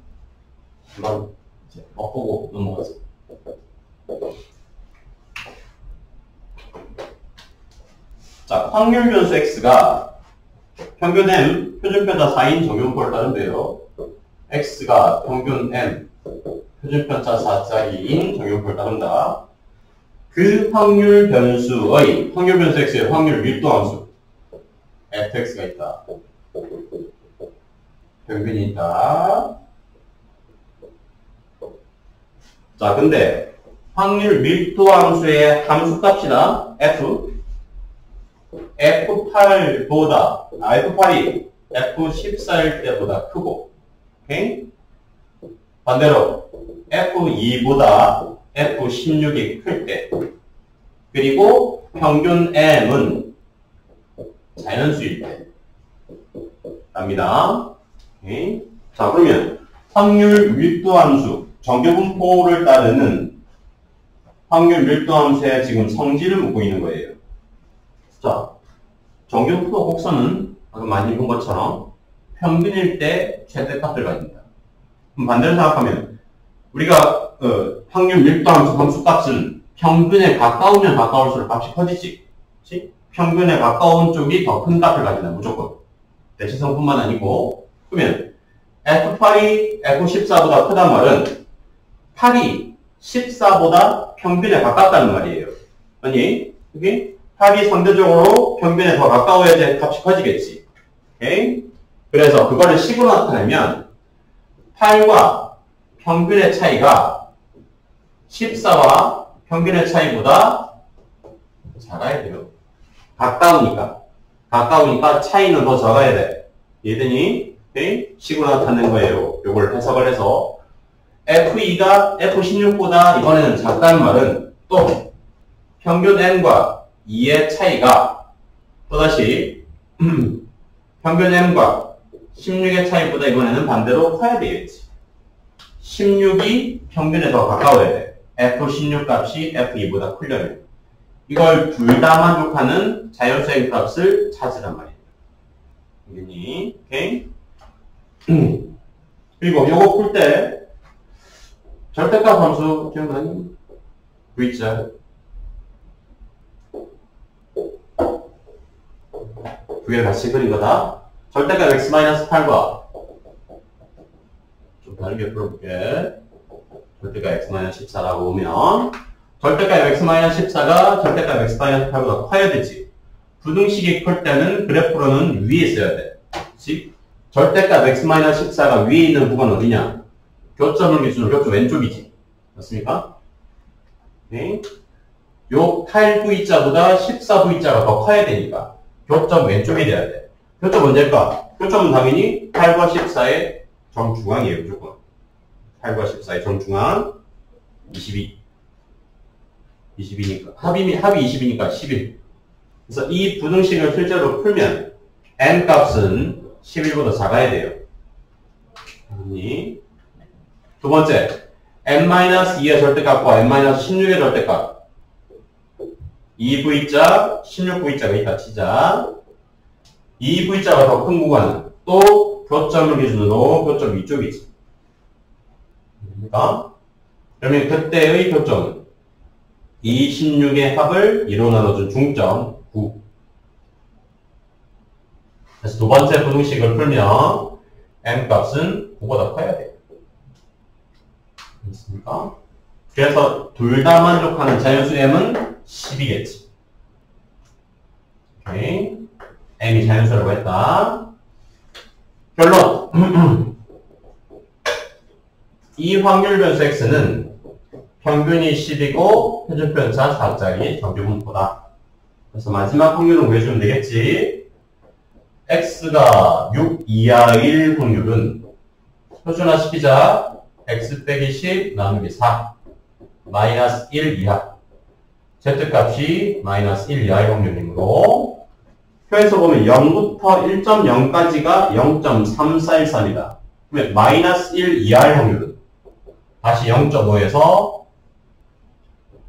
한번 이제 맛보고 넘어가자. 자, 확률 변수 X가 평균 M, 표준 편차 4인 적용표를 따른대요. X가 평균 M, 표준 편차 4짜리인 적용표를 따른다. 그 확률 변수 X의 확률 밀도함수 fx가 있다. 평균이 있다. 자, 근데 확률 밀도 함수의 함수값이다. F8보다, F8이 F14일 때보다 크고, 오케이? 반대로 F2보다 F16이 클 때, 그리고 평균 M은 자연수일 때 답니다. 오케이? 자, 그러면 확률 밀도 함수, 정규분포를 따르는 확률 밀도 함수의 지금 성질을 묻고 있는 거예요. 자, 정규분포 곡선은 아까 많이 본 것처럼 평균일 때 최대값을 가집니다. 그럼 반대로 생각하면 우리가 확률 밀도 함수 값은 평균에 가까우면 가까울수록 값이 커지지. 그치? 평균에 가까운 쪽이 더 큰 값을 가진다. 무조건. 대시성뿐만 아니고. 그러면 F8이 F14보다 크단 말은 8이 14보다 평균에 가깝다는 말이에요. 아니, 여기 8이 상대적으로 평균에 더 가까워야지 값이 커지겠지. 오케이? 그래서 그거를 식으로 나타내면 8과 평균의 차이가 14와 평균의 차이보다 작아야 돼요. 가까우니까 차이는 더 작아야 돼. 이해되니? 오케이? 식으로 나타낸 거예요. 요걸 해석을 해서 F2가 F16보다 이번에는 작다는 말은 또 평균 M과 2의 차이가 또다시 평균 M과 16의 차이보다 이번에는 반대로 커야 되겠지. 16이 평균에 더 가까워야 돼. F16 값이 F2보다 크려면. 이걸 둘 다 만족하는 자연수의 값을 찾으란 말이에요. 알겠니? 오케이? 그리고 요거 풀 때 절대값 함수 기억나니? V자 두 개를 같이 그린 거다. 절대값 x-8과 좀 다르게 풀어볼게. 절대값 x-14라고 오면 절대값 x-14가 절대값 x-8보다 커야 되지. 부등식이 클 때는 그래프로는 위에 있어야 돼. 그치? 절대값 x-14가 위에 있는 부분은 어디냐? 교점을 기준으로 교점 왼쪽이지. 맞습니까? 오케이. 요 8V자보다 14V자가 더 커야 되니까 교점 왼쪽이 돼야 돼. 교점 언제일까? 교점은 당연히 8과 14의 정중앙이에요. 무조건. 8과 14의 정중앙 22. 22니까 합이 20이니까 11. 그래서 이 부등식을 실제로 풀면 n 값은 11보다 작아야 돼요. 두 번째, n-2의 절대값과 n-16의 절대값. 2V자, 16V자가 있다 치자. 2V자가 더 큰 구간은 또 교점을 기준으로 교점 위쪽이지. 됩니까? 그러면 그때의 교점은 26의 합을 2로 나눠준 중점 9. 그래서 두 번째 부등식을 풀면 m 값은 9보다 커야 돼요. 됐습니까? 그래서 둘 다 만족하는 자연수 m은 10이겠지. 오케이. m이 자연수라고 했다. 결론. 이 확률 변수 x는 평균이 10이고 표준편차 4짜리 정규분포다. 그래서 마지막 확률은 구해주면 되겠지. x가 6 이하일 확률은 표준화시키자. x 빼기 10 나누기 4 마이너스 1 이하. z값이 마이너스 1 이하의 확률이므로 표에서 보면 0부터 1.0까지가 0.3413이다. 그러면 마이너스 1 이하의 확률은 다시 0.5에서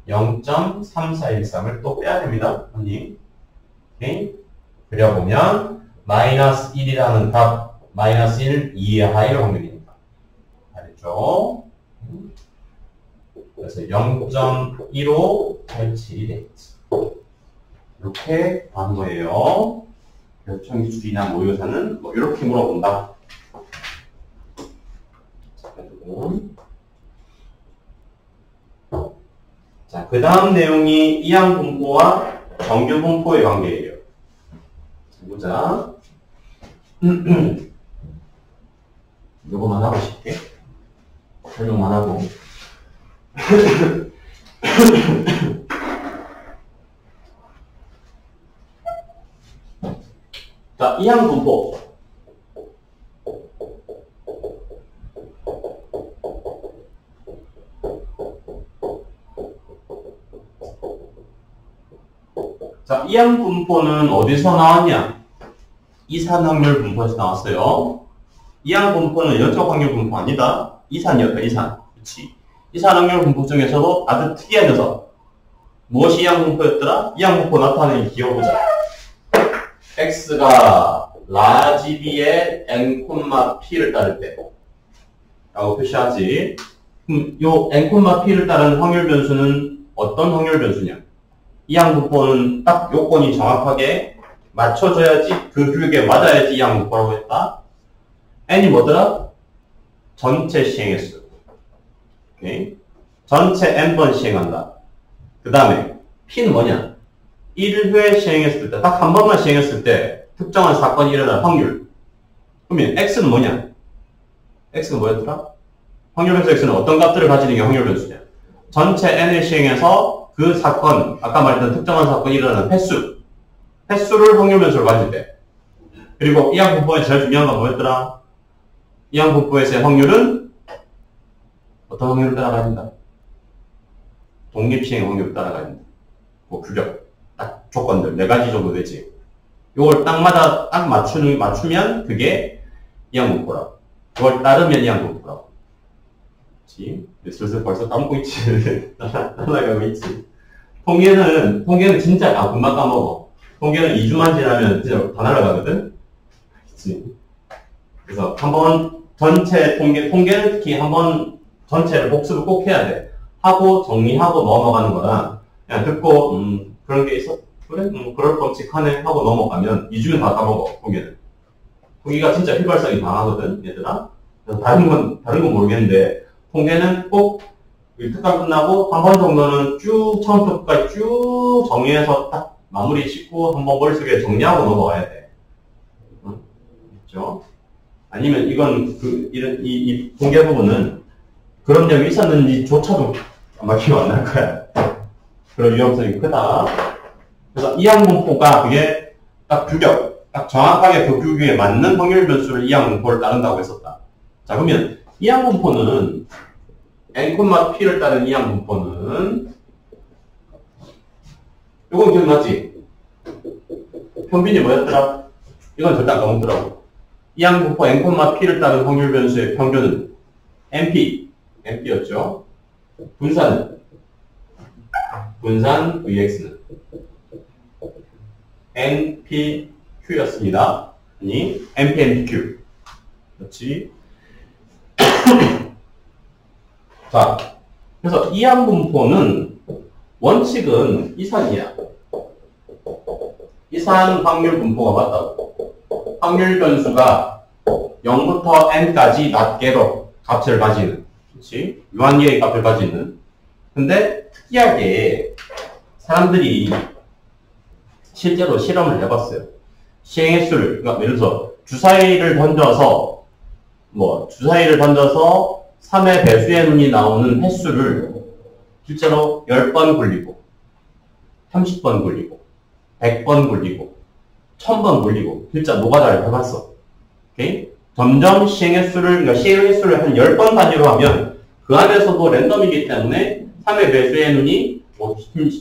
0.3413을 또 빼야 됩니다. 언니. 오케이. 그려보면 마이너스 1이라는 값 마이너스 1 이하의 확률입니다. 알겠죠? 그래서 0.15 87이 되겠지. 이렇게 하는 거예요. 결정기출이나 모의고사는 뭐 이렇게 물어본다. 자, 그 다음 내용이 이항분포와 정규분포의 관계예요. 보자. 요거만 하고 싶게. 설명만 하고. 자, 이항 분포. 자, 이항 분포는 어디서 나왔냐? 이산 확률 분포에서 나왔어요. 이항 분포는 연적 확률 분포 아니다. 이산이었다, 이산. 그렇지. 이산 확률 분포 중에서도 아주 특이한 녀석. 무엇이 이항 분포였더라? 이항 분포 나타내는 기억보자. x가 라지 b의 n, p를 따를 때 라고 표시하지. 그럼 요 n, p를 따르는 확률 변수는 어떤 확률 변수냐? 이항 분포는 딱 요건이 정확하게 맞춰져야지, 그 규격에 맞아야지 이항 분포라고 했다. n이 뭐더라? 전체 시행횟수. 오케이. 전체 n번 시행한다. 그 다음에 p는 뭐냐? 1회 시행했을 때, 딱 한 번만 시행했을 때 특정한 사건이 일어날 확률. 그러면 x는 뭐냐? x는 뭐였더라? 확률 변수 x는 어떤 값들을 가지는 게 확률 변수냐? 전체 n을 시행해서 그 사건, 아까 말했던 특정한 사건이 일어나는 횟수를 확률 변수로 가질 때. 그리고 이항 분포에서 제일 중요한 건 뭐였더라? 이항 분포에서의 확률은 어떤 확률을 따라가야 된다? 독립시행 확률을 따라가야 된다. 뭐 규격, 딱 조건들 4가지 정도 되지. 요걸 딱 맞추면 그게 이항 분포라고. 그걸 따르면 이항 분포라고. 그렇지? 슬슬 벌써 까먹고 있지. 날아가고 있지. 통계는 진짜 금방 까먹어. 통계는 2주만 지나면 진짜 다 날아가거든. 그렇지? 그래서 한번 전체 통계는 특히 한번 전체를 복습을 꼭 해야 돼. 하고 정리하고 넘어가는 거랑 그냥 듣고 그런 게 있어? 그래? 그럴 뻔칙하네 하고 넘어가면 2주면 다 까먹어. 통계는. 통계가 진짜 휘발성이 강하거든, 얘들아. 그래서 다른 건 모르겠는데 통계는 꼭 특강 끝나고 한 번 정도는 쭉 처음부터 끝까지 쭉 정리해서 딱 마무리 짓고 한번 머릿속에 정리하고 넘어가야 돼. 그렇죠? 아니면 이 통계 부분은 그런 점이 있었는지조차도 아마 기억 안 날 거야. 그런 위험성이 크다. 그래서 이항 분포가 그게 딱 규격, 딱 정확하게 그 규격에 맞는 확률 변수를 이항 분포를 따른다고 했었다. 자, 그러면 이항 분포는 n, p를 따른 이항 분포는 이건 기억나지? 평균이 뭐였더라? 이건 절대 안 까먹더라고. 이항 분포 n, p를 따른 확률 변수의 평균은 np였죠. 분산 vx는 npq였습니다. 아니 npq. 그렇지. 자, 그래서 이항 분포는 원칙은 이산이야. 이산 확률 분포가 맞다고. 확률 변수가 0부터 n까지 낱개로 값을 가지는. 그렇지? 유한계의 값을 가지는. 근데 특이하게 사람들이 실제로 실험을 해봤어요. 시행횟수를, 그러니까 예를 들어서 주사위를 던져서 3의 배수의 눈이 나오는 횟수를 실제로 10번 굴리고 30번 굴리고 100번 굴리고 1000번 굴리고 진짜 노가다를 해봤어. 오케이? 점점 시행횟수를 한 10번 단위로 하면 그 안에서도 랜덤이기 때문에 3의 배수의 눈이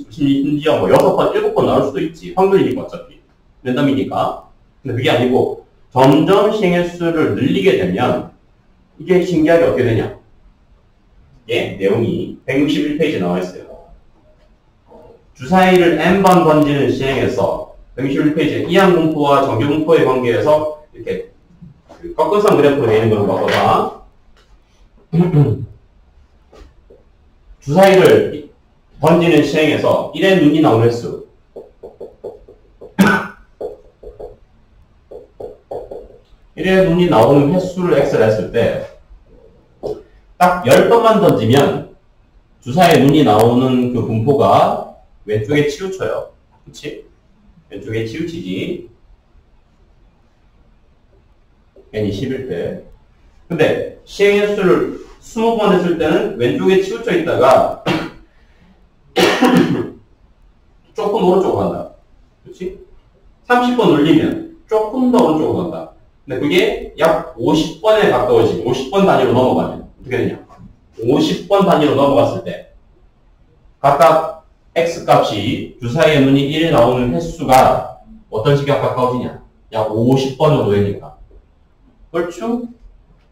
심지어 6번, 7번 나올 수도 있지. 확률이니까 어차피. 랜덤이니까. 근데 그게 아니고 점점 시행횟수를 늘리게 되면 이게 신기하게 어떻게 되냐? 예, 내용이 161페이지에 나와 있어요. 주사위를 n번 던지는 시행에서 161페이지에 이항 분포와 정규 분포의 관계에서 이렇게 꺾은선 그래프로 되어 있는 걸 봐봐. 주사위를 던지는 시행에서 1의 눈이 나오는 횟수. 1의 눈이 나오는 횟수를 x를 했을 때 딱 10번만 던지면 주사위에 눈이 나오는 그 분포가 왼쪽에 치우쳐요. 그치? 왼쪽에 치우치지. n이 11대. 근데 시행횟수를 20번 했을 때는 왼쪽에 치우쳐 있다가 조금 오른쪽으로 간다. 그렇지? 30번 올리면 조금 더 오른쪽으로 간다. 근데 그게 약 50번에 가까워지면 50번 단위로 넘어가면 어떻게 되냐? 50번 단위로 넘어갔을 때 각각 x값이 주사위의 눈이 1에 나오는 횟수가 어떤 식에 가까워지냐? 약 50번 정도 되니까 얼추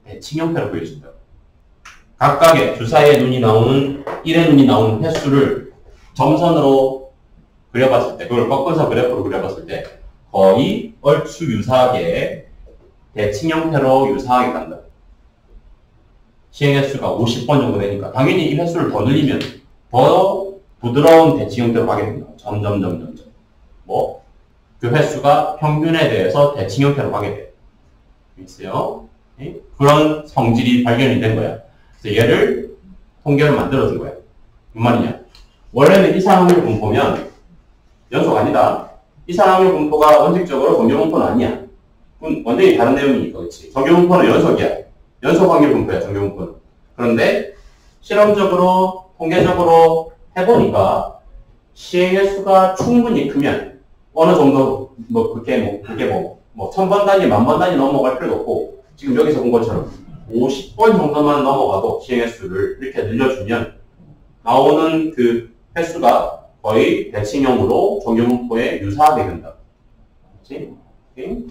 대칭 형태로 보여준다. 각각의 주사위의 눈이 나오는 1의 눈이 나오는 횟수를 점선으로 그려봤을 때, 그걸 꺾어서 그래프로 그려봤을 때 거의 얼추 유사하게 대칭 형태로 유사하게 간다. 시행 횟수가 50번 정도 되니까 당연히 이 횟수를 더 늘리면 더 부드러운 대칭 형태로 가게 된다. 점점. 그 횟수가 평균에 대해서 대칭 형태로 가게 돼. 있어요. 그런 성질이 발견이 된 거야. 그래서 얘를 통계로 만들어준 거야. 무슨 말이냐? 원래는 이산확률 분포면 연속 아니다. 이산확률 분포가 원칙적으로 정규분포는 아니야. 완전히 다른 내용이니까, 그렇지. 정규분포는 연속이야. 연속확률 분포야, 정규분포는. 그런데 실험적으로, 통계적으로 해보니까 시행 횟수가 충분히 크면 어느 정도 그게 1000번 단위, 10,000번 단위 넘어갈 필요도 없고 지금 여기서 본 것처럼 50번 정도만 넘어가도 시행 횟수를 이렇게 늘려주면 나오는 그 횟수가 거의 대칭형으로 정규분포에 유사하게 된다. 그렇지? 오케이?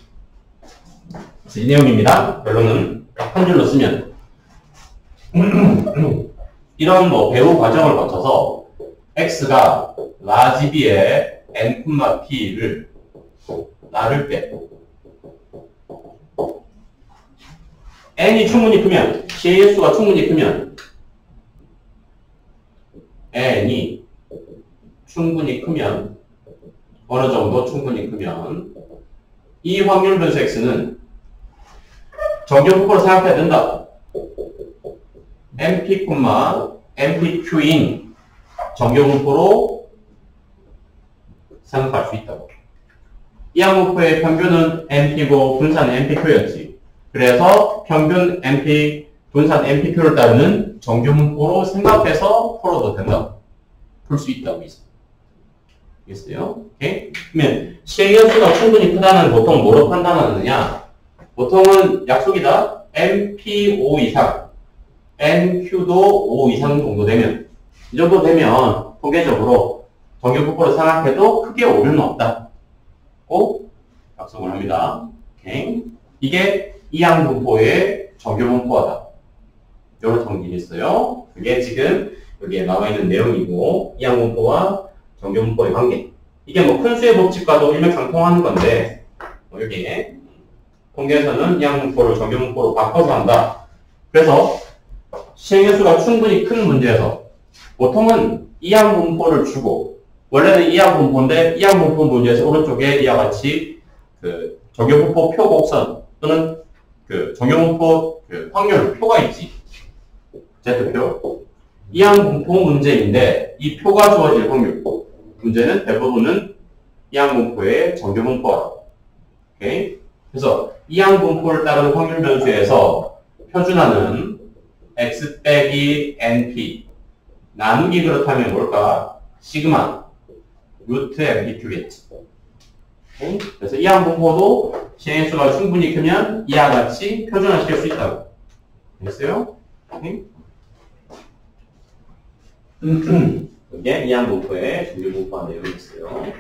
그래서 이 내용입니다. 결론은 한 줄로 쓰면 이런 배우 과정을 거쳐서 x가 라지 b의 n, p를 나눌 때 n이 충분히 크면 시행 횟수가 충분히 크면 n이 충분히 크면 어느 정도 충분히 크면 이 확률 변수 x는 정규분포로 생각해야 된다. np, npq인 정규분포로 생각할 수 있다고. 이 항분포의 평균은 np고 분산은 npq였지. 그래서 평균 np, 분산 npq를 따르는 정규분포로 생각해서 풀어도 된다. 풀 수 있다고 있어. 알겠어요? 오케이? 그러면 시행연수가 충분히 크다는 보통 뭐로 판단하느냐? 보통은 약속이다. np5 이상, nq도 5 이상 정도 되면, 이 정도 되면 통계적으로 정규분포로 생각해도 크게 오류는 없다. 고 약속을 합니다. 오케이? 이게 이항분포의 정규분포하다. 이런 성질이 있어요. 그게 지금 여기에 나와 있는 내용이고, 이항분포와 정규분포의 관계. 이게 큰 수의 법칙과도 일맥상통하는 건데, 여기에 통계에서는 이항분포를 정규분포로 바꿔서 한다. 그래서 시행횟수가 충분히 큰 문제에서 보통은 이항분포를 주고, 원래는 이항분포인데 이항분포 문제에서 오른쪽에 이와 같이 그 정규분포 표 곡선 또는 그 정규분포 그 확률 표가 있지. Z표. 이항분포 문제인데 이 표가 주어질 확률 문제는 대부분은 이항분포의 정규분포다. 오케이? 그래서 이항분포를 따르는 확률 변수에서 표준화는 x 빼기 np 나누기 그렇다면 뭘까? 시그마 루트 npq겠지. 오케이? 그래서 이항분포도 시행횟수가 충분히 크면 이와 같이 표준화시킬 수 있다고. 됐어요? 오케이? 이게 이항분포의 정규분포화 내용이 있어요.